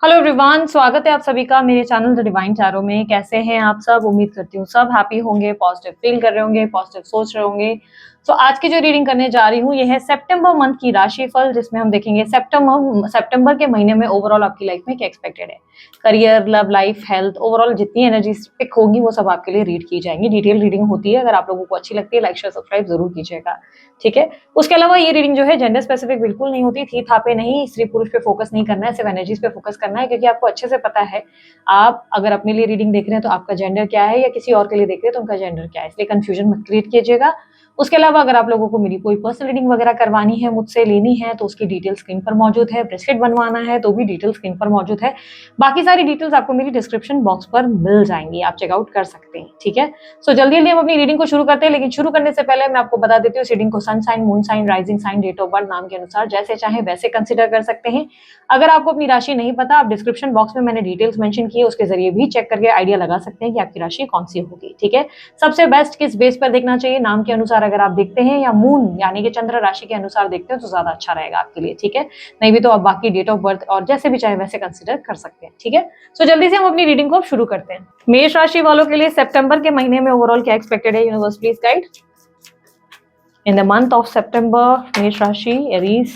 Hello everyone, स्वागत है आप सभी का मेरे चैनल द डिवाइन टैरो में। कैसे हैं आप सब? उम्मीद करती हूँ सब हैप्पी होंगे, पॉजिटिव फील कर रहे होंगे, पॉजिटिव सोच रहे होंगे। तो आज की जो रीडिंग करने जा रही हूँ ये है सितंबर मंथ की राशिफल, जिसमें हम देखेंगे सितंबर के महीने में ओवरऑल आपकी लाइफ में क्या एक्सपेक्टेड है। Career, love life, health, overall जितनी एनर्जी पिक होगी वो सब आपके लिए रीड की जाएंगी। डिटेल रीडिंग होती है, अगर आप लोगों को अच्छी लगती है लाइक शेयर सब्सक्राइब जरूर कीजिएगा, ठीक है। उसके अलावा ये रीडिंग जो है जेंडर स्पेसिफिक बिल्कुल नहीं होती, थी था पे नहीं, स्त्री पुरुष पे फोकस नहीं करना है, सिर्फ एनर्जीज पे फोकस करना है, क्योंकि आपको अच्छे से पता है आप अगर अपने लिए रीडिंग देख रहे हैं तो आपका जेंडर क्या है, या किसी और के लिए देख रहे हैं तो उनका जेंडर क्या है, इसलिए कंफ्यूजन मत क्रिएट कीजिएगा। उसके अलावा अगर आप लोगों को मेरी कोई पर्सनल रीडिंग वगैरह करवानी है, मुझसे लेनी है, तो उसकी डिटेल स्क्रीन पर मौजूद है। ब्रेसलेट बनवाना है तो भी डिटेल स्क्रीन पर मौजूद है। बाकी सारी डिटेल्स आपको मेरी डिस्क्रिप्शन बॉक्स पर मिल जाएंगी, आप चेकआउट कर सकते हैं, ठीक है। सो जल्दी जल्दी हम अपनी रीडिंग को शुरू करते हैं, लेकिन शुरू करने से पहले मैं आपको बता देती हूँ, रीडिंग को sun sign, moon sign, rising sign, date of birth, नाम के अनुसार जैसे चाहे वैसे कंसिडर कर सकते हैं। अगर आपको अपनी राशि नहीं पता, आप डिस्क्रिप्शन बॉक्स में मैंने डिटेल्स मेंशन की है, उसके जरिए भी चेक करके आइडिया लगा सकते हैं कि आपकी राशि कौन सी होगी, ठीक है। सबसे बेस्ट किस बेस पर देखना चाहिए, नाम के अनुसार अगर आप देखते हैं या मून यानी कि चंद्र राशि के अनुसार देखते हैं तो ज्यादा अच्छा रहेगा आपके लिए, ठीक है। नहीं भी तो आप बाकी डेट ऑफ बर्थ और जैसे भी चाहे वैसे कंसिडर कर सकते हैं, ठीक है। सो जल्दी से हम अपनी रीडिंग को शुरू करते हैं। मेष राशि वालों के लिए सितंबर के महीने में ओवरऑल क्या एक्सपेक्टेड है, universe please guide in the month of September. मेष राशि, Aries,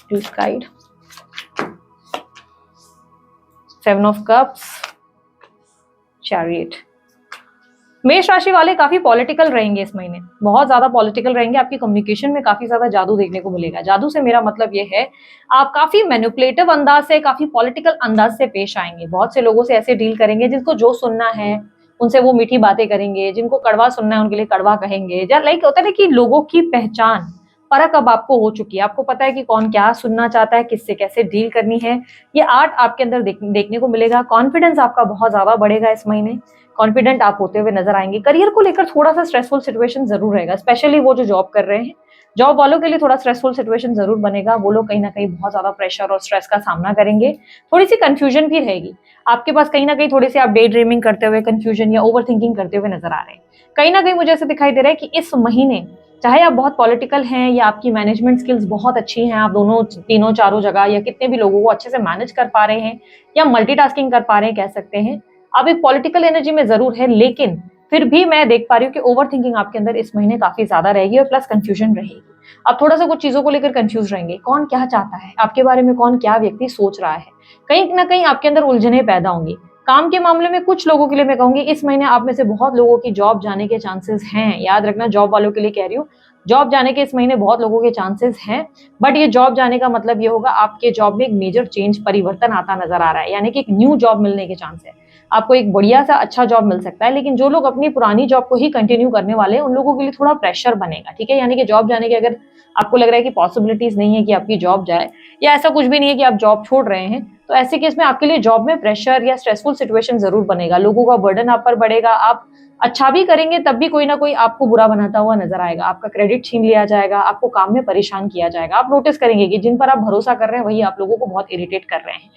please guide. Seven of cups, chariot. मेष राशि वाले काफी पॉलिटिकल रहेंगे इस महीने, बहुत ज्यादा पॉलिटिकल रहेंगे। आपकी कम्युनिकेशन में काफी ज्यादा जादू देखने को मिलेगा। जादू से मेरा मतलब ये है आप काफी मैनिपुलेटिव अंदाज से, काफी पॉलिटिकल अंदाज से पेश आएंगे। बहुत से लोगों से ऐसे डील करेंगे जिनको जो सुनना है उनसे वो मीठी बातें करेंगे, जिनको कड़वा सुनना है उनके लिए कड़वा कहेंगे। लाइक होता है कि लोगों की पहचान परख अब आपको हो चुकी है, आपको पता है कि कौन क्या सुनना चाहता है, किससे कैसे डील करनी है। ये आर्ट आपके अंदर देखने को मिलेगा। कॉन्फिडेंस आपका बहुत ज्यादा बढ़ेगा इस महीने, कॉन्फिडेंट आप होते हुए नजर आएंगे। करियर को लेकर थोड़ा सा स्ट्रेसफुल सिचुएशन जरूर रहेगा, स्पेशली वो जो जॉब कर रहे हैं, जॉब वालों के लिए थोड़ा स्ट्रेसफुल सिचुएशन जरूर बनेगा। वो लोग कहीं ना कहीं बहुत ज्यादा प्रेशर और स्ट्रेस का सामना करेंगे। थोड़ी सी कंफ्यूजन भी रहेगी आपके पास, कहीं ना कहीं थोड़ी सी आप डे ड्रीमिंग करते हुए कंफ्यूजन या ओवर थिंकिंग करते हुए नजर आ रहे हैं। कहीं ना कहीं मुझे ऐसे दिखाई दे रहा है कि इस महीने चाहे आप बहुत पॉलिटिकल हैं या आपकी मैनेजमेंट स्किल्स बहुत अच्छी हैं, आप दोनों तीनों चारों जगह या कितने भी लोगों को अच्छे से मैनेज कर पा रहे हैं या मल्टीटास्किंग कर पा रहे हैं, कह सकते हैं आप एक पॉलिटिकल एनर्जी में जरूर है, लेकिन फिर भी मैं देख पा रही हूँ कि ओवर थिंकिंग आपके अंदर इस महीने काफी ज्यादा रहेगी और प्लस कंफ्यूजन रहेगी। आप थोड़ा सा कुछ चीजों को लेकर कंफ्यूज रहेंगे, कौन क्या चाहता है आपके बारे में, कौन क्या व्यक्ति सोच रहा है। कहीं ना कहीं आपके अंदर उलझने पैदा होंगी। काम के मामले में कुछ लोगों के लिए मैं कहूंगी इस महीने आप में से बहुत लोगों की जॉब जाने के चांसेस हैं। याद रखना, जॉब वालों के लिए कह रही हूँ, जॉब जाने के इस महीने बहुत लोगों के चांसेस हैं। बट ये जॉब जाने का मतलब ये होगा आपके जॉब में एक मेजर चेंज, परिवर्तन आता नजर आ रहा है, यानी कि एक न्यू जॉब मिलने के चांस है। आपको एक बढ़िया सा अच्छा जॉब मिल सकता है। लेकिन जो लोग अपनी पुरानी जॉब को ही कंटिन्यू करने वाले हैं उन लोगों के लिए थोड़ा प्रेशर बनेगा, ठीक है। यानी कि जॉब जाने के अगर आपको लग रहा है कि पॉसिबिलिटीज नहीं है कि आपकी जॉब जाए, या ऐसा कुछ भी नहीं है कि आप जॉब छोड़ रहे हैं, तो ऐसे केस में आपके लिए जॉब में प्रेशर या स्ट्रेसफुल सिचुएशन जरूर बनेगा। लोगों का बर्डन आप पर बढ़ेगा। आप अच्छा भी करेंगे तब भी कोई ना कोई आपको बुरा बनाता हुआ नजर आएगा। आपका क्रेडिट छीन लिया जाएगा, आपको काम में परेशान किया जाएगा। आप नोटिस करेंगे कि जिन पर आप भरोसा कर रहे हैं वही आप लोगों को बहुत इरिटेट कर रहे हैं।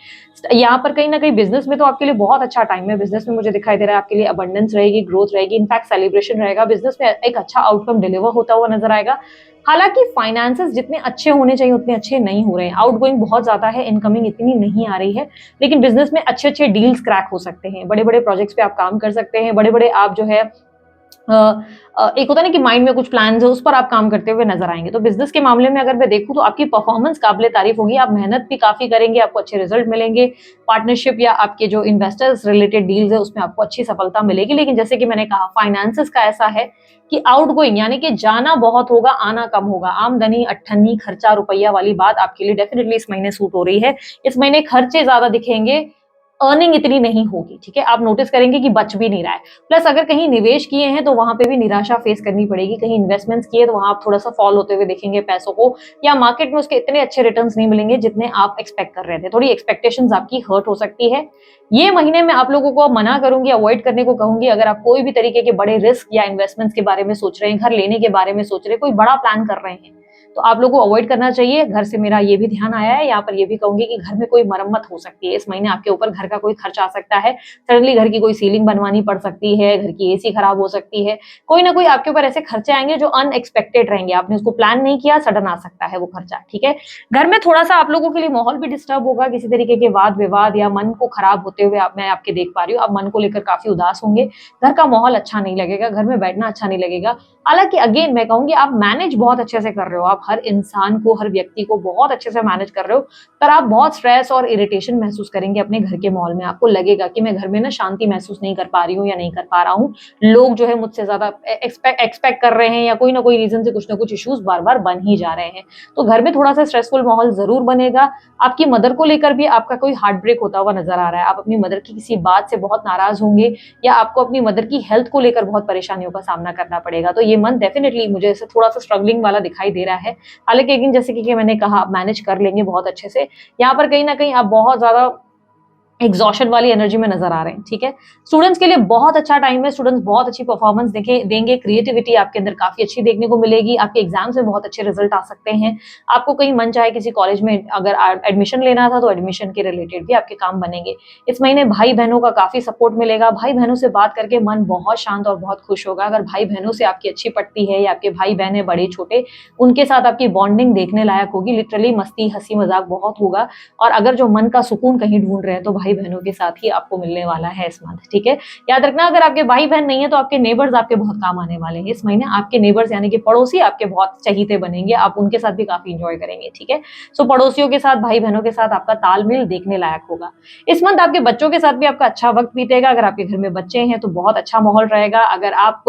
यहाँ पर कहीं ना कहीं बिजनेस में तो आपके लिए बहुत अच्छा टाइम है। बिजनेस में मुझे दिखाई दे रहा है आपके लिए अबंडेंस रहेगी, ग्रोथ रहेगी, इनफैक्ट सेलिब्रेशन रहेगा। बिजनेस में एक अच्छा आउटकम डिलीवर होता हुआ नजर आएगा। हालांकि फाइनेंसेस जितने अच्छे होने चाहिए उतने अच्छे नहीं हो रहे हैं। आउटगोइंग बहुत ज्यादा है, इनकमिंग इतनी नहीं आ रही है। लेकिन बिजनेस में अच्छे अच्छे डील्स क्रैक हो सकते हैं, बड़े बड़े प्रोजेक्ट्स पे आप काम कर सकते हैं, बड़े बड़े आप जो है एक होता है ना कि माइंड में कुछ प्लान्स है, उस पर आप काम करते हुए नजर आएंगे। तो बिजनेस के मामले में अगर मैं देखूं तो आपकी परफॉर्मेंस काबिले तारीफ होगी, आप मेहनत भी काफी करेंगे, आपको अच्छे रिजल्ट मिलेंगे। पार्टनरशिप या आपके जो इन्वेस्टर्स रिलेटेड डील्स है उसमें आपको अच्छी सफलता मिलेगी। लेकिन जैसे कि मैंने कहा, फाइनेंसेस का ऐसा है कि आउटगोइंग यानी कि जाना बहुत होगा, आना कम होगा। आमदनी, अट्ठन्नी, खर्चा, रुपया वाली बात आपके लिए डेफिनेटली इस महीने सूट हो रही है। इस महीने खर्चे ज्यादा दिखेंगे, अर्निंग इतनी नहीं होगी, ठीक है। आप नोटिस करेंगे कि बच भी नहीं रहा है। प्लस अगर कहीं निवेश किए हैं तो वहां पे भी निराशा फेस करनी पड़ेगी। कहीं इन्वेस्टमेंट्स किए तो वहां आप थोड़ा सा फॉल होते हुए देखेंगे पैसों को, या मार्केट में उसके इतने अच्छे रिटर्न्स नहीं मिलेंगे जितने आप एक्सपेक्ट कर रहे थे। थोड़ी एक्सपेक्टेशंस आपकी हर्ट हो सकती है। ये महीने में आप लोगों को मना करूंगी, अवॉइड करने को कहूंगी। अगर आप कोई भी तरीके के बड़े रिस्क या इन्वेस्टमेंट्स के बारे में सोच रहे हैं, घर लेने के बारे में सोच रहे हैं, कोई बड़ा प्लान कर रहे हैं, तो आप लोगों को अवॉइड करना चाहिए। घर से मेरा ये भी ध्यान आया है, यहाँ पर ये भी कहूंगी कि घर में कोई मरम्मत हो सकती है इस महीने, आपके ऊपर घर का कोई खर्च आ सकता है, सडनली घर की कोई सीलिंग बनवानी पड़ सकती है, घर की एसी खराब हो सकती है, कोई ना कोई आपके ऊपर ऐसे खर्चे आएंगे जो अनएक्सपेक्टेड रहेंगे, आपने उसको प्लान नहीं किया, सडन आ सकता है वो खर्चा, ठीक है। घर में थोड़ा सा आप लोगों के लिए माहौल भी डिस्टर्ब होगा, किसी तरीके के वाद विवाद या मन को खराब होते हुए मैं आपके देख पा रही हूँ, आप मन को लेकर काफी उदास होंगे, घर का माहौल अच्छा नहीं लगेगा, घर में बैठना अच्छा नहीं लगेगा। हालांकि अगेन मैं कहूंगी आप मैनेज बहुत अच्छे से कर रहे हो, आप हर इंसान को, हर व्यक्ति को बहुत अच्छे से मैनेज कर रहे हो, पर आप बहुत स्ट्रेस और इरिटेशन महसूस करेंगे अपने घर के माहौल में, आपको लगेगा कि मैं घर में ना शांति महसूस नहीं कर पा रही हूँ या नहीं कर पा रहा हूँ, लोग जो है मुझसे ज्यादा एक्सपेक्ट कर रहे हैं या कोई ना कोई रीजन से कुछ ना कुछ इश्यूज बार बार बन ही जा रहे हैं, तो घर में थोड़ा सा स्ट्रेसफुल माहौल जरूर बनेगा। आपकी मदर को लेकर भी आपका कोई हार्ट ब्रेक होता हुआ नजर आ रहा है, आप अपनी मदर की किसी बात से बहुत नाराज होंगे या आपको अपनी मदर की हेल्थ को लेकर बहुत परेशानियों का सामना करना पड़ेगा, तो ये मंथ डेफिनेटली मुझे ऐसे थोड़ा सा स्ट्रगलिंग वाला दिखाई दे रहा है। हालांकि लेकिन जैसे कि मैंने कहा आप मैनेज कर लेंगे बहुत अच्छे से, यहाँ पर कहीं ना कहीं आप बहुत ज्यादा एग्जॉशन वाली एनर्जी में नजर आ रहे हैं, ठीक है। स्टूडेंट्स के लिए बहुत अच्छा टाइम है, स्टूडेंट्स बहुत अच्छी परफॉर्मेंस देंगे, क्रिएटिविटी आपके अंदर काफी अच्छी देखने को मिलेगी, आपके एग्जाम्स में बहुत अच्छे रिजल्ट आ सकते हैं। आपको कहीं मन चाहे किसी कॉलेज में अगर एडमिशन लेना था तो एडमिशन के रिलेटेड भी आपके काम बनेंगे। इस महीने भाई बहनों का काफी सपोर्ट मिलेगा, भाई बहनों से बात करके मन बहुत शांत और बहुत खुश होगा। अगर भाई बहनों से आपकी अच्छी पटती है या आपके भाई बहन है बड़े छोटे, उनके साथ आपकी बॉन्डिंग देखने लायक होगी, लिटरली मस्ती हंसी मजाक बहुत होगा। और अगर जो मन का सुकून कहीं ढूंढ रहे हैं तो भाई बहनों के साथ ही आपको मिलने वाला है इस मंथ, ठीक है। याद रखना अगर आपके भाई बहन नहीं है तो आपके नेबर्स आपके बहुत काम आने वाले हैं इस महीने, आपके नेबर्स यानी कि पड़ोसी आपके बहुत चहीते बनेंगे, आप उनके साथ भी काफी इंजॉय करेंगे, ठीक है। सो पड़ोसियों के साथ, भाई बहनों के साथ आपका तालमेल देखने लायक होगा। इस मंथ आपके बच्चों के साथ भी आपका अच्छा वक्त बीतेगा, अगर आपके घर में बच्चे हैं तो बहुत अच्छा माहौल रहेगा। अगर आप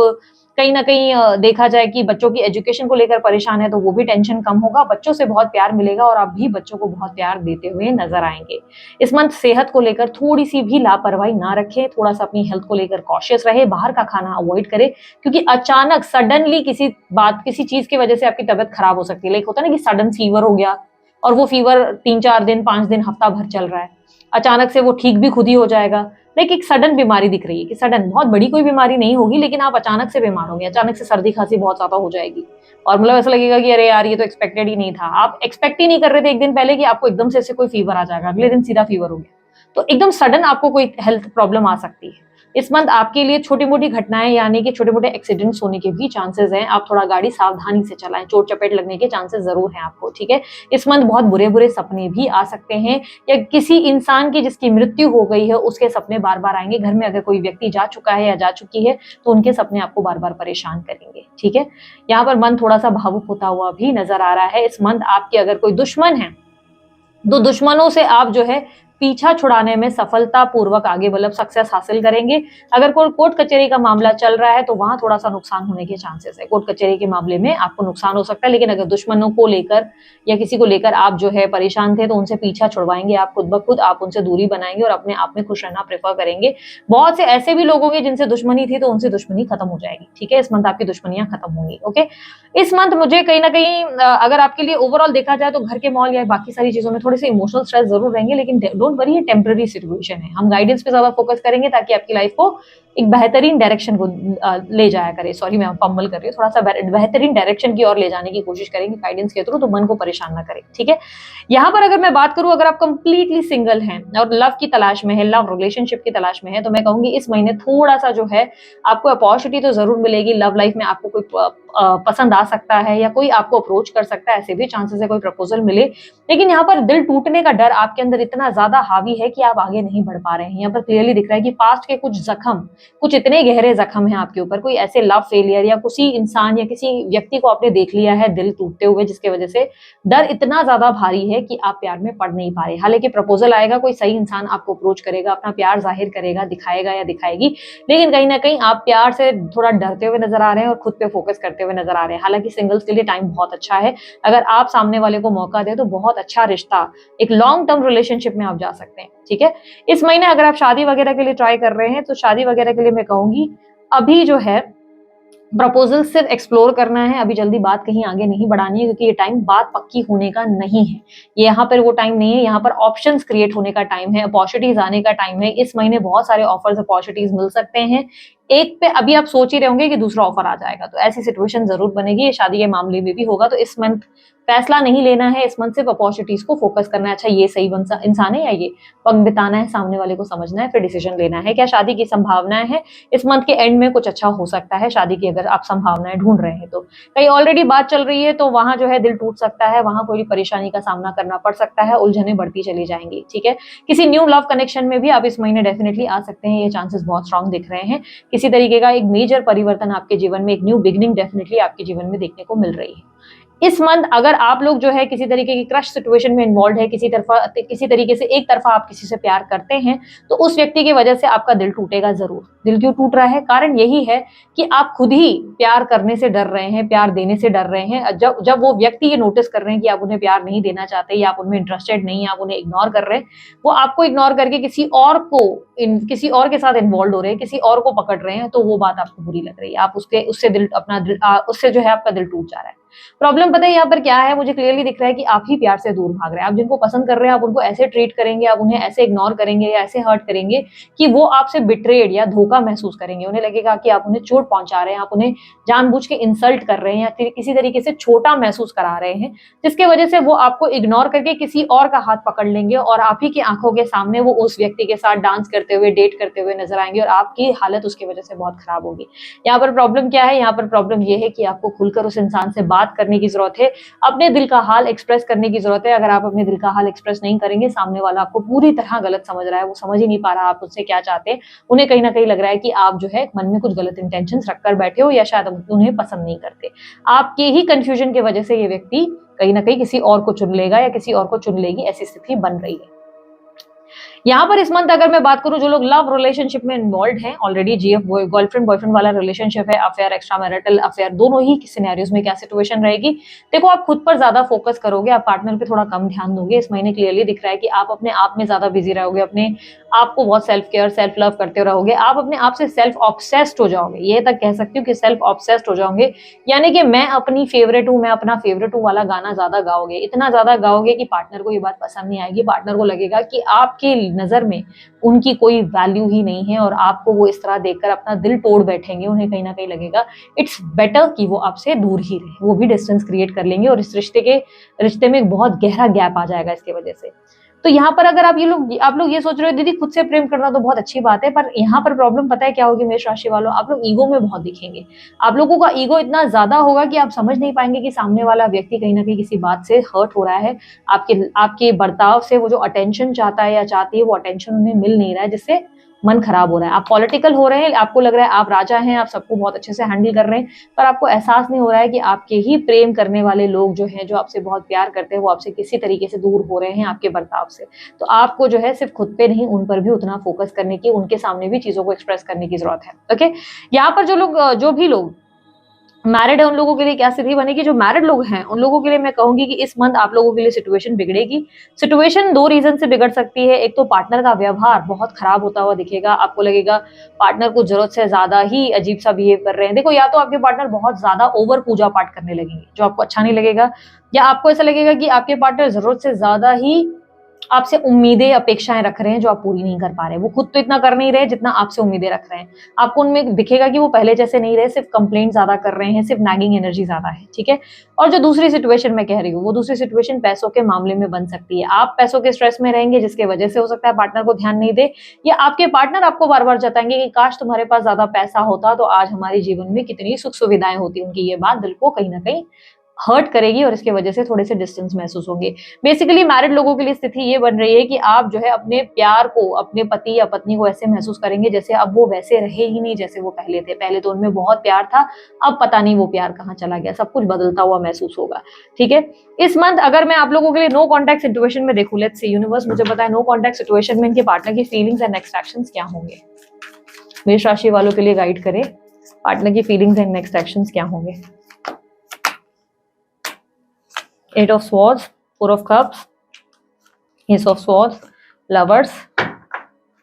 कहीं ना कहीं देखा जाए कि बच्चों की एजुकेशन को लेकर परेशान है तो वो भी टेंशन कम होगा, बच्चों से बहुत प्यार मिलेगा और आप भी बच्चों को बहुत प्यार देते हुए नजर आएंगे। इस मंथ सेहत को लेकर थोड़ी सी भी लापरवाही ना रखें, थोड़ा सा अपनी हेल्थ को लेकर कॉशियस रहे, बाहर का खाना अवॉइड करें, क्योंकि अचानक सडनली किसी चीज की वजह से आपकी तबियत खराब हो सकती है। लाइक होता है ना कि सडन फीवर हो गया और वो फीवर 3-4 दिन 5 दिन हफ्ता भर चल रहा है, अचानक से वो ठीक भी खुद ही हो जाएगा। लाइक एक सडन बीमारी दिख रही है कि सडन, बहुत बड़ी कोई बीमारी नहीं होगी लेकिन आप अचानक से बीमार होंगे, अचानक से सर्दी खांसी बहुत ज्यादा हो जाएगी और मतलब ऐसा लगेगा कि अरे यार ये तो एक्सपेक्टेड ही नहीं था, आप एक्सपेक्ट ही नहीं कर रहे थे एक दिन पहले कि आपको एकदम से ऐसे कोई फीवर आ जाएगा, अगले दिन सीधा फीवर हो गया, तो एकदम सडन आपको कोई हेल्थ प्रॉब्लम आ सकती है। इस मंथ आपके लिए छोटी मोटी घटनाएं यानी कि छोटे मोटे एक्सीडेंट्स होने के भी चांसेस हैं, आप थोड़ा गाड़ी सावधानी से चलाएं, चोट चपेट लगने के चांसेस जरूर हैं आपको, ठीक है। इस मंथ बहुत बुरे बुरे सपने भी आ सकते हैं या किसी इंसान की जिसकी मृत्यु हो गई है उसके सपने बार बार आएंगे, घर में अगर कोई व्यक्ति जा चुका है या जा चुकी है तो उनके सपने आपको बार बार परेशान करेंगे, ठीक है। यहाँ पर मन थोड़ा सा भावुक होता हुआ भी नजर आ रहा है। इस मंथ आपके अगर कोई दुश्मन है तो दुश्मनों से आप जो है पीछा छुड़ाने में सफलता पूर्वक आगे मतलब सक्सेस हासिल करेंगे। अगर कोई कोर्ट कचहरी का मामला चल रहा है तो वहां थोड़ा सा नुकसान होने के चांसेस है, कोर्ट कचहरी के मामले में आपको नुकसान हो सकता है, लेकिन अगर दुश्मनों को लेकर या किसी को लेकर आप जो है परेशान थे तो उनसे पीछा छुड़वाएंगे, आप खुद ब खुद आप उनसे दूरी बनाएंगे और अपने आप में खुश रहना प्रेफर करेंगे। बहुत से ऐसे भी लोग होंगे जिनसे दुश्मनी थी तो उनसे दुश्मनी खत्म हो जाएगी, ठीक है। इस मंथ आपकी दुश्मनियां खत्म होंगी, ओके। इस मंथ मुझे कहीं ना कहीं अगर आपके लिए ओवरऑल देखा जाए तो घर के माहौल या बाकी सारी चीजों में थोड़े से इमोशनल स्ट्रेस जरूर रहेंगे, लेकिन डोंट वरी, ये टेम्पररी सिचुएशन है। हम गाइडेंस पे ज्यादा फोकस करेंगे ताकि आपकी लाइफ को एक बेहतरीन डायरेक्शन को ले जाया करे, सॉरी मैं फंबल कर रही हूँ, थोड़ा सा बेहतरीन डायरेक्शन की ओर ले जाने की कोशिश करेंगे गाइडेंस के थ्रू, तो मन को परेशान ना करें, ठीक है। यहाँ पर अगर मैं बात करूं, अगर आप कंप्लीटली सिंगल हैं और लव की तलाश में है, लव रिलेशनशिप की तलाश में है, तो मैं कहूंगी इस महीने थोड़ा सा जो है आपको अपॉर्चुनिटी तो जरूर मिलेगी, लव लाइफ में आपको कोई पसंद आ सकता है या कोई आपको अप्रोच कर सकता है, ऐसे भी चांसेस है कोई प्रपोजल मिले, लेकिन यहाँ पर दिल टूटने का डर आपके अंदर इतना ज्यादा हावी है कि आप आगे नहीं बढ़ पा रहे हैं। यहाँ पर क्लियरली दिख रहा है कि पास्ट के कुछ जख्म, कुछ इतने गहरे जख्म हैं आपके ऊपर, कोई ऐसे लव फेलियर या किसी इंसान या किसी व्यक्ति को आपने देख लिया है दिल टूटते हुए, जिसके वजह से डर इतना ज्यादा भारी है कि आप प्यार में पड़ नहीं पा रहे। हालांकि प्रपोजल आएगा, कोई सही इंसान आपको अप्रोच करेगा, अपना प्यार जाहिर करेगा, दिखाएगा या दिखाएगी, लेकिन कहीं ना कहीं आप प्यार से थोड़ा डरते हुए नजर आ रहे हैं और खुद पे फोकस करते हुए नजर आ रहे हैं। हालांकि सिंगल्स के लिए टाइम बहुत अच्छा है, अगर आप सामने वाले को मौका दें तो बहुत अच्छा रिश्ता, एक लॉन्ग टर्म रिलेशनशिप में आप जा सकते हैं, ठीक है। इस महीने अगर आप शादी वगैरह के लिए ट्राई कर रहे हैं तो शादी वगैरह के लिए मैं कहूंगी अभी जो है प्रपोजल सिर्फ एक्सप्लोर करना है, अभी जल्दी बात कहीं आगे नहीं बढ़ानी है, क्योंकि ये टाइम बात पक्की होने का नहीं है, ये यहाँ पर वो टाइम नहीं है, यहाँ पर ऑप्शंस क्रिएट होने का टाइम है, अपॉर्चुनिटीज आने का टाइम है। इस महीने बहुत सारे ऑफर्स अपॉर्चुनिटीज मिल सकते हैं, एक पे अभी आप सोच ही रहे होंगे कि दूसरा ऑफर आ जाएगा, तो ऐसी सिचुएशन जरूर बनेगी। ये शादी के मामले में भी होगा। तो इस मंथ फैसला नहीं लेना है, इस मंथ सिर्फ अपॉर्चुनिटीज को फोकस करना है। अच्छा ये सही इंसान है या ये वक्त बिताना है, सामने वाले को समझना है, फिर डिसीजन लेना है। क्या शादी की संभावनाएं है, इस मंथ के एंड में कुछ अच्छा हो सकता है शादी की, अगर आप संभावनाएं ढूंढ रहे हैं तो। कहीं ऑलरेडी बात चल रही है तो वहां जो है दिल टूट सकता है, वहां कोई परेशानी का सामना करना पड़ सकता है, उलझने बढ़ती चली जाएंगी। ठीक है, किसी न्यू लव कनेक्शन में भी आप इस महीने डेफिनेटली आ सकते हैं, ये चांसेस बहुत स्ट्रांग दिख रहे हैं। किसी तरीके का एक मेजर परिवर्तन आपके जीवन में, एक न्यू बिगिनिंग डेफिनेटली आपके जीवन में देखने को मिल रही है। इस मंथ अगर आप लोग जो है किसी तरीके की क्रश सिचुएशन में इन्वॉल्व है, किसी तरीके से एक तरफा आप किसी से प्यार करते हैं, तो उस व्यक्ति की वजह से आपका दिल टूटेगा जरूर। दिल क्यों टूट रहा है, कारण यही है कि आप खुद ही प्यार करने से डर रहे हैं, प्यार देने से डर रहे हैं। जब वो व्यक्ति ये नोटिस कर रहे हैं कि आप उन्हें प्यार नहीं देना चाहते या आप उनमें इंटरेस्टेड नहीं है, आप उन्हें इग्नोर कर रहे हैं, वो आपको इग्नोर करके किसी और के साथ इन्वॉल्व हो रहे हैं, किसी और को पकड़ रहे हैं, तो वो बात आपको बुरी लग रही है। आप उससे जो है आपका दिल टूट जा रहा है। प्रॉब्लम पता है यहाँ पर क्या है, मुझे क्लियरली दिख रहा है कि आप ही प्यार से दूर भाग रहे हैं। आप जिनको पसंद कर रहे हैं, आप उनको ऐसे ट्रीट करेंगे, आप उन्हें ऐसे इग्नोर करेंगे या ऐसे हर्ट करेंगे कि वो आपसे बिट्रेड या धोखा महसूस करेंगे। उन्हें लगेगा कि आप उन्हें चोट पहुंचा रहे हैं, आप उन्हें जानबूझ के इंसल्ट कर रहे हैं या किसी तरीके से छोटा महसूस करा रहे हैं, जिसके वजह से वो आपको इग्नोर करके किसी और का हाथ पकड़ लेंगे और आप ही की आंखों के सामने वो उस व्यक्ति के साथ डांस करते हुए, डेट करते हुए नजर आएंगे और आपकी हालत उसकी वजह से बहुत खराब होगी। यहाँ पर प्रॉब्लम क्या है, यहाँ पर प्रॉब्लम ये है कि आपको खुलकर उस इंसान से बात करने की जरूरत है, अपने दिल का हाल एक्सप्रेस करने की जरूरत है। अगर आप अपने दिल का हाल एक्सप्रेस नहीं करेंगे, सामने वाला आपको पूरी तरह गलत समझ रहा है, वो समझ ही नहीं पा रहा आप उससे क्या चाहते हैं। उन्हें कहीं ना कहीं लग रहा है कि आप जो है मन में कुछ गलत इंटेंशंस रखकर बैठे हो या शायद उन्हें पसंद नहीं करते। आपके ही कंफ्यूजन की वजह से ये व्यक्ति कहीं ना कहीं किसी और को चुन लेगा या किसी और को चुन लेगी, ऐसी स्थिति बन रही है। यहाँ पर इस मंथ अगर मैं बात करूं, जो लोग लव रिलेशनशिप में इन्वॉल्व हैं ऑलरेडी, जीएफ गर्लफ्रेंड बॉयफ्रेंड वाला रिलेशनशिप है, अफेयर, एक्स्ट्रा मैरिटल अफेयर, दोनों ही सिनेरियोज में क्या सिचुएशन रहेगी। देखो, आप खुद पर ज्यादा फोकस करोगे, आप पार्टनर पे थोड़ा कम ध्यान दोगे। इस महीने क्लियरली दिख रहा है कि आप अपने आप में ज्यादा बिजी रहोगे, अपने आप को बहुत सेल्फ केयर, सेल्फ लव करते रहोगे। आप अपने आप से सेल्फ ऑब्सेस्ड हो जाओगे, ये तक कह सकती हूँ कि सेल्फ ऑब्सेस्ड हो जाओगे। यानी कि मैं अपनी फेवरेट हूँ, मैं अपना फेवरेट हूँ वाला गाना ज्यादा गाओगे, इतना ज्यादा गाओगे कि पार्टनर को ये बात पसंद नहीं आएगी। पार्टनर को लगेगा कि आपकी नजर में उनकी कोई वैल्यू ही नहीं है और आपको वो इस तरह देखकर अपना दिल तोड़ बैठेंगे। उन्हें कहीं ना कहीं लगेगा इट्स बेटर कि वो आपसे दूर ही रहे, वो भी डिस्टेंस क्रिएट कर लेंगे और इस रिश्ते में एक बहुत गहरा गैप आ जाएगा इसकी वजह से। तो यहाँ पर अगर आप लोग ये सोच रहे हो दीदी खुद से प्रेम करना तो बहुत अच्छी बात है, पर यहाँ पर प्रॉब्लम पता है क्या होगी मेष राशि वालों, आप लोग ईगो में बहुत दिखेंगे। आप लोगों का ईगो इतना ज्यादा होगा कि आप समझ नहीं पाएंगे कि सामने वाला व्यक्ति कहीं ना कहीं किसी बात से हर्ट हो रहा है। आपके बर्ताव से वो जो अटेंशन चाहता है या चाहती है, वो अटेंशन उन्हें मिल नहीं रहा है, जिससे मन खराब हो रहा है। आप पॉलिटिकल हो रहे हैं, आपको लग रहा है आप राजा हैं, आप सबको बहुत अच्छे से हैंडल कर रहे हैं, पर आपको एहसास नहीं हो रहा है कि आपके ही प्रेम करने वाले लोग जो हैं, जो आपसे बहुत प्यार करते हैं, वो आपसे किसी तरीके से दूर हो रहे हैं आपके बर्ताव से। तो आपको जो है सिर्फ खुद पे नहीं, उन पर भी उतना फोकस करने की, उनके सामने भी चीजों को एक्सप्रेस करने की जरूरत है। ओके, यहाँ पर जो भी लोग मैरिड है उन लोगों के लिए क्या स्थिति बनेगी। जो मैरिड लोग हैं उन लोगों के लिए मैं कहूंगी कि इस मंथ आप लोगों के लिए सिचुएशन बिगड़ेगी। सिचुएशन दो रीजन से बिगड़ सकती है। एक तो पार्टनर का व्यवहार बहुत खराब होता हुआ दिखेगा, आपको लगेगा पार्टनर को जरूरत से ज्यादा ही अजीब सा बिहेव कर रहे हैं। देखो, या तो आपके पार्टनर बहुत ज्यादा ओवर पूजा पाठ करने लगेंगे जो आपको अच्छा नहीं लगेगा, या आपको ऐसा लगेगा कि आपके पार्टनर जरूरत से ज्यादा ही आपसे उम्मीदें, अपेक्षाएं रख रहे हैं जो आप पूरी नहीं कर पा रहे। वो खुद तो इतना कर नहीं रहे जितना आपसे उम्मीदें रख रहे हैं। आपको उनमें दिखेगा कि वो पहले जैसे नहीं रहे, सिर्फ कंप्लेंट ज्यादा कर रहे हैं, सिर्फ नैगिंग एनर्जी ज्यादा है। ठीक है, और जो दूसरी सिचुएशन मैं कह रही हूँ, वो दूसरी सिचुएशन पैसों के मामले में बन सकती है। आप पैसों के स्ट्रेस में रहेंगे जिसके वजह से हो सकता है पार्टनर को ध्यान नहीं दे, या आपके पार्टनर आपको बार बार जताएंगे कि काश तुम्हारे पास ज्यादा पैसा होता तो आज हमारे जीवन में कितनी सुख सुविधाएं होती। उनकी ये बात दिल को कहीं ना कहीं हर्ट करेगी और इसके वजह से थोड़े से डिस्टेंस महसूस होंगे। बेसिकली मैरिड लोगों के लिए स्थिति ये बन रही है कि आप जो है अपने प्यार को, अपने पति या पत्नी को ऐसे महसूस करेंगे जैसे अब वो वैसे रहे ही नहीं जैसे वो पहले थे। पहले तो उनमें बहुत प्यार था, अब पता नहीं वो प्यार कहाँ चला गया, सब कुछ बदलता हुआ महसूस होगा। ठीक है, इस मंथ अगर मैं आप लोगों के लिए नो कॉन्टैक्ट सिचुएशन में देखूं, लेट्स सी यूनिवर्स मुझे बताए नो कॉन्टैक्ट सिचुएशन में इनके पार्टनर की फीलिंग्स एंड नेक्स्ट एक्शंस क्या होंगे। मेष राशि वालों के लिए गाइड करें, पार्टनर की फीलिंग्स एंड नेक्स्ट एक्शंस क्या होंगे। Eight of Swords, Four of Cups, Ace of Swords, Lovers,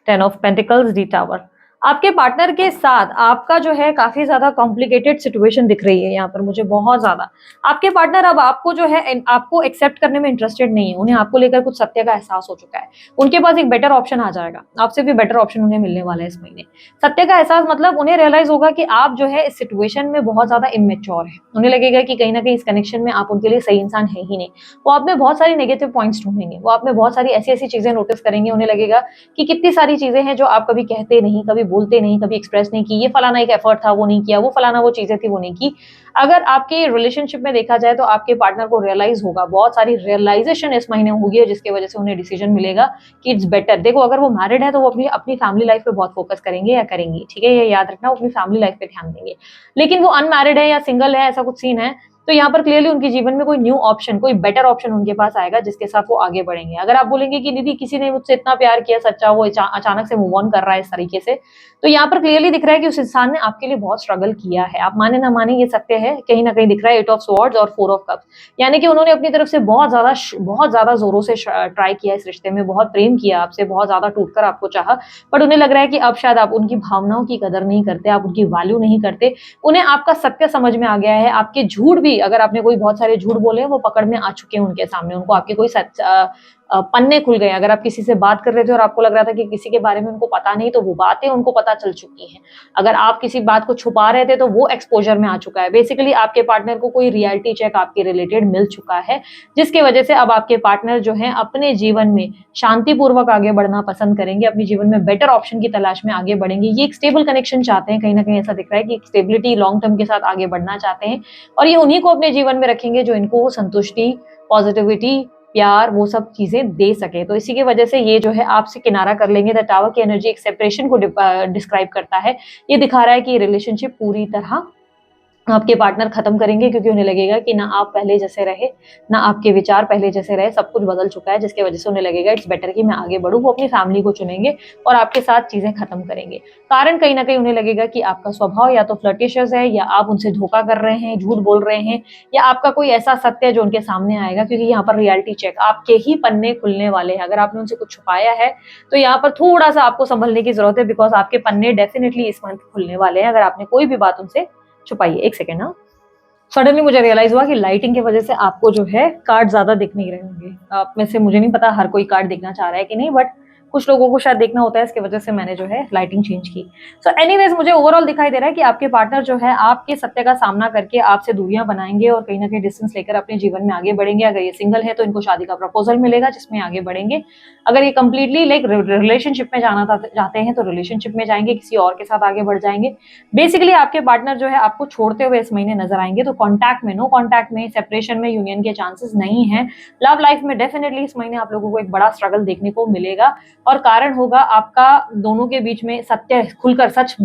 Ten of Pentacles, the Tower. आपके पार्टनर के साथ आपका जो है काफ़ी ज़्यादा कॉम्प्लिकेटेड सिचुएशन दिख रही है यहाँ पर मुझे बहुत ज़्यादा। आपके पार्टनर अब आपको जो है आपको एक्सेप्ट करने में इंटरेस्टेड नहीं है। उन्हें आपको लेकर कुछ सत्य का एहसास हो चुका है। उनके पास एक बेटर ऑप्शन आ जाएगा। आपसे भी बेटर ऑप्शन उन्हें मिलने वाला है इस महीने। सत्य का एहसास मतलब उन्हें रियलाइज़ होगा कि आप जो है इस सिचुएशन में बहुत ज़्यादा इमैच्योर हैं। उन्हें लगेगा कि कहीं न कहीं इस कनेक्शन में आप उनके लिए सही इंसान हैं ही नहीं। वो आप में बहुत सारी नेगेटिव पॉइंट्स ढूँढेंगे। वो आप में बहुत सारी ऐसी-ऐसी चीज़ें नोटिस करेंगे। उन्हें लगेगा कि कितनी सारी चीज़ें हैं जो आप कभी कहते नहीं, कभी बोलते नहीं, कभी एक्सप्रेस नहीं की। ये फलाना एक एफर्ट था, वो नहीं किया, वो फलाना वो चीज़ें थी, वो नहीं की। अगर आपके रिलेशनशिप में देखा जाए तो आपके पार्टनर को रियलाइज़ होगा, बहुत सारी रियलाइज़ेशन इस महीने होगी जिसकी वजह से उन्हें डिसीजन मिलेगा कि इट्स बेटर। देखो अगर वो मैरिड है तो वो अपनी अपनी फैमिली लाइफ पे बहुत फोकस करेंगे या करेंगी, ठीक है? ये याद रखना वो अपनी फैमिली लाइफ पे ध्यान देंगे। लेकिन वो अनमैरिड है या सिंगल है ऐसा कुछ सीन है, तो यहाँ पर क्लियरली उनके जीवन में कोई न्यू ऑप्शन, कोई बेटर ऑप्शन उनके पास आएगा जिसके साथ वो आगे बढ़ेंगे। अगर आप बोलेंगे कि दीदी किसी ने मुझसे इतना प्यार किया सच्चा, वो अचानक से मूव ऑन कर रहा है इस तरीके से, तो यहाँ पर क्लियरली दिख रहा है कि उस इंसान ने आपके लिए बहुत स्ट्रगल किया है। आप माने ना माने ये सत्य है, कहीं न कहीं दिख रहा है 8 ऑफ स्वॉर्ड्स और 4 ऑफ कप्स। यानी कि उन्होंने अपनी तरफ से बहुत ज़्यादा ज़ोरों से ट्राई किया इस रिश्ते में, बहुत प्रेम किया आपसे, बहुत ज़्यादा टूटकर आपको चाहा, बट उन्हें लग रहा है कि अब शायद आप उनकी भावनाओं की कदर नहीं करते, आप उनकी वैल्यू नहीं करते। उन्हें आपका सत्य समझ में आ गया है, आपके झूठ भी अगर आपने कोई बहुत सारे झूठ बोले हैं, वो पकड़ में आ चुके हैं उनके सामने, उनको आपके कोई पन्ने खुल गए। अगर आप किसी से बात कर रहे थे और आपको लग रहा था कि किसी के बारे में उनको पता नहीं, तो वो बातें उनको पता चल चुकी हैं। अगर आप किसी बात को छुपा रहे थे, तो वो एक्सपोज़र में आ चुका है। बेसिकली आपके पार्टनर को कोई रियलिटी चेक आपके रिलेटेड मिल चुका है, जिसकी वजह से अब आपके पार्टनर जो हैं अपने जीवन में शांतिपूर्वक आगे बढ़ना पसंद करेंगे, अपने जीवन में बेटर ऑप्शन की तलाश में आगे बढ़ेंगे। ये एक स्टेबल कनेक्शन चाहते हैं, कहीं न कहीं ऐसा दिख रहा है कि एक स्टेबिलिटी लॉन्ग टर्म के साथ आगे बढ़ना चाहते हैं और ये उन्हीं को अपने जीवन में रखेंगे जो इनको संतुष्टि, पॉजिटिविटी, प्यार वो सब चीज़ें दे सके। तो इसी की वजह से ये जो है आपसे किनारा कर लेंगे। द टावर की एनर्जी एक सेपरेशन को डिस्क्राइब करता है। ये दिखा रहा है कि रिलेशनशिप पूरी तरह आपके पार्टनर खत्म करेंगे क्योंकि उन्हें लगेगा कि ना आप पहले जैसे रहे, ना आपके विचार पहले जैसे रहे, सब कुछ बदल चुका है जिसकी वजह से उन्हें लगेगा इट्स बेटर कि मैं आगे बढ़ूँ। वो अपनी फैमिली को चुनेंगे और आपके साथ चीज़ें खत्म करेंगे। कारण कहीं न कहीं उन्हें लगेगा कि आपका स्वभाव या तो फ्लर्टिशियस है या आप उनसे धोखा कर रहे हैं, झूठ बोल रहे हैं या आपका कोई ऐसा सत्य है जो उनके सामने आएगा क्योंकि यहाँ पर रियलिटी चेक आपके ही पन्ने खुलने वाले हैं। अगर आपने उनसे कुछ छुपाया है, तो यहाँ पर थोड़ा-सा आपको सँभलने की ज़रूरत है बिकॉज़ आपके पन्ने डेफिनिटली इस मंथ खुलने वाले हैं अगर आपने कोई भी बात उनसे छुपाई है। 1 सेकंड हाँ। सडनली मुझे रियलाइज़ हुआ कि लाइटिंग की वज़ह से आपको जो है कार्ड ज़्यादा दिख नहीं रहे होंगे। आप में से मुझे नहीं पता हर कोई कार्ड देखना चाह रहा है कि नहीं बट कुछ लोगों को शायद देखना होता है इसकी वज़ह से मैंने जो है लाइटिंग चेंज की। सो एनीवेज़ मुझे ओवरऑल दिखाई दे रहा है कि आपके पार्टनर जो है आपके सत्य का सामना करके आपसे दूरियाँ बनाएँगे और कहीं न कहीं डिस्टेंस लेकर अपने जीवन में आगे बढ़ेंगे। अगर ये सिंगल है तो इनको शादी का प्रपोज़ल मिलेगा जिसमें आगे बढ़ेंगे। अगर ये कंप्लीटली लाइक रिलेशनशिप में जाना चाहते हैं तो रिलेशनशिप में जाएँगे, किसी और के साथ आगे बढ़ जाएँगे। बेसिकली आपके पार्टनर जो है आपको छोड़ते हुए इस महीने नज़र आएँगे तो कॉन्टैक्ट में, नो कॉन्टैक्ट में, सेपरेशन में, यूनियन के चांसेस नहीं हैं। लव लाइफ में डेफिनिटली इस महीने आप लोगों को एक बड़ा स्ट्रगल देखने को मिलेगा और कारण होगा आपका दोनों के बीच में सत्य खुलकर सच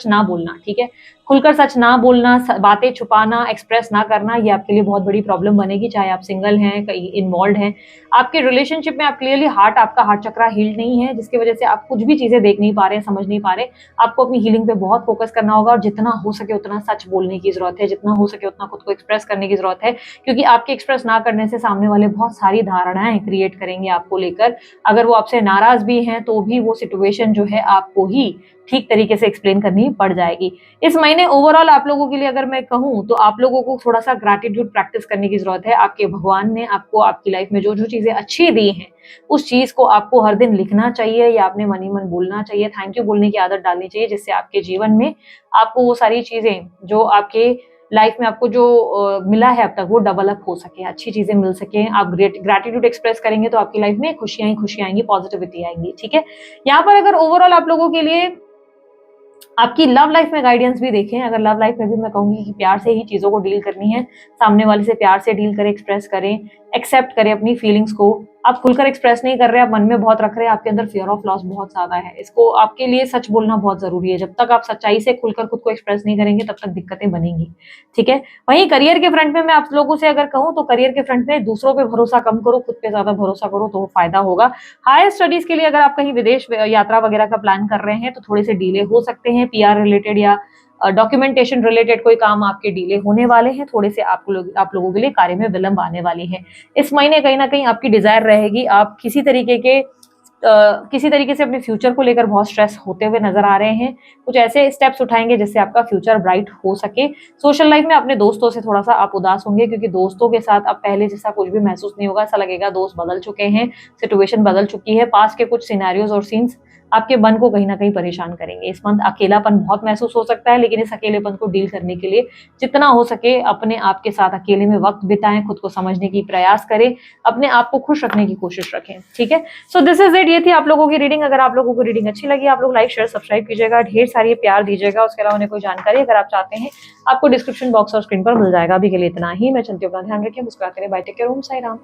ना बोलना, ठीक है? खुलकर सच ना बोलना, बातें छुपाना, एक्सप्रेस ना करना, ये आपके लिए बहुत बड़ी प्रॉब्लम बनेगी, चाहे आप सिंगल हैं, कहीं इन्वॉल्व्ड हैं। आपके रिलेशनशिप में आप क्लियरली आपका हार्ट चक्रा हील्ड नहीं है, जिसकी वजह से आप कुछ भी चीज़ें देख नहीं पा रहे हैं, समझ नहीं पा रहे। आपको अपनी हीलिंग पे बहुत फोकस करना होगा और जितना हो सके उतना सच बोलने की ज़रूरत है, जितना हो सके उतना खुद को एक्सप्रेस करने की ज़रूरत है, क्योंकि आपके एक्सप्रेस ना करने से सामने वाले बहुत सारी धारणाएँ क्रिएट करेंगे आपको लेकर। अगर वो आपसे नाराज़ भी हैं, तो भी वो सिचुएशन जो है आपको ही ठीक तरीके से एक्सप्लेन करनी पड़ जाएगी। इस महीने ओवरऑल आप लोगों के लिए अगर मैं कहूँ तो आप लोगों को थोड़ा-सा ग्रैटिट्यूड प्रैक्टिस करने की ज़रूरत है। आपके भगवान ने आपको आपकी लाइफ में जो-जो चीज़ें अच्छी दी हैं, उस चीज़ को आपको हर दिन लिखना चाहिए या अपने मन ही मन बोलना चाहिए। थैंक यू बोलने की आदत डालनी चाहिए जिससे आपके जीवन में आपको वो सारी चीज़ें जो आपके लाइफ में आपको जो मिला है अब तक वो डबल अप हो सके, अच्छी चीज़ें मिल सकें। आप ग्रैटिट्यूड एक्सप्रेस करेंगे तो आपकी लाइफ में खुशियाँ ही खुशियाँ आएँगी, पॉजिटिविटी आएँगी, ठीक है? यहाँ पर अगर ओवरऑल आप लोगों के लिए आपकी लव लाइफ में गाइडेंस भी देखें। अगर लव लाइफ में भी मैं कहूँगी कि प्यार से ही चीज़ों को डील करनी है, सामने वाले से प्यार से डील करें, एक्सप्रेस करें, एक्सेप्ट करें अपनी फीलिंग्स को। आप खुलकर एक्सप्रेस नहीं कर रहे, आप मन में बहुत रख रहे हैं, आपके अंदर फियर ऑफ लॉस बहुत ज़्यादा है। इसको आपके लिए सच बोलना बहुत ज़रूरी है। जब तक आप सच्चाई से खुलकर खुद को एक्सप्रेस नहीं करेंगे, तब तक दिक्कतें बनेंगी, ठीक है? वहीं करियर के फ्रंट में मैं आप लोगों से अगर कहूँ, तो करियर के फ्रंट में दूसरों पे भरोसा कम करो, खुद पे ज़्यादा भरोसा करो, तो फ़ायदा होगा। हायर स्टडीज़ के लिए अगर आप कहीं विदेश यात्रा वगैरह का प्लान कर रहे हैं, तो थोड़े से डिले हो सकते हैं। पीआर रिलेटेड या डॉक्यूमेंटेशन रिलेटेड कोई काम आपके डिले होने वाले हैं, थोड़े से आप लोगों के लिए कार्य में विलंब आने वाली है। इस महीने कहीं न कहीं आपकी डिज़ायर रहेगी, आप किसी तरीके के किसी तरीके से अपने फ्यूचर को लेकर बहुत स्ट्रेस होते हुए नजर आ रहे हैं। कुछ ऐसे स्टेप्स उठाएंगे जिससे आपका फ्यूचर ब्राइट हो सके। सोशल लाइफ में अपने दोस्तों से थोड़ा सा आप उदास होंगे, क्योंकि दोस्तों के साथ अब पहले जैसा कुछ भी महसूस नहीं होगा। ऐसा लगेगा दोस्त बदल चुके हैं, सिचुएशन बदल चुकी है। पास्ट के कुछ सिनेरियोज और सीन्स आपके मन को कहीं ना कहीं परेशान करेंगे। इस मंथ अकेलापन बहुत महसूस हो सकता है, लेकिन इस अकेलेपन को डील करने के लिए जितना हो सके अपने आप के साथ अकेले में वक्त बिताएं, खुद को समझने की प्रयास करें, अपने आप को खुश रखने की कोशिश रखें। ठीक है, सो दिस इज इट। ये थी आप लोगों की रीडिंग। अगर आप लोगों को रीडिंग अच्छी लगी, आप लोग लाइक शेयर सब्सक्राइब कीजिएगा, ढेर सारी प्यार दीजिएगा। उसके अलावा उन्हें कोई जानकारी अगर आप चाहते हैं, आपको डिस्क्रिप्शन बॉक्स और स्क्रीन पर मिल जाएगा। अभी के लिए इतना ही। मैं चलती हूँ, अपना ध्यान रखिए, मुस्कुराते रहिए। बाय, टेक केयर, ओम साई राम।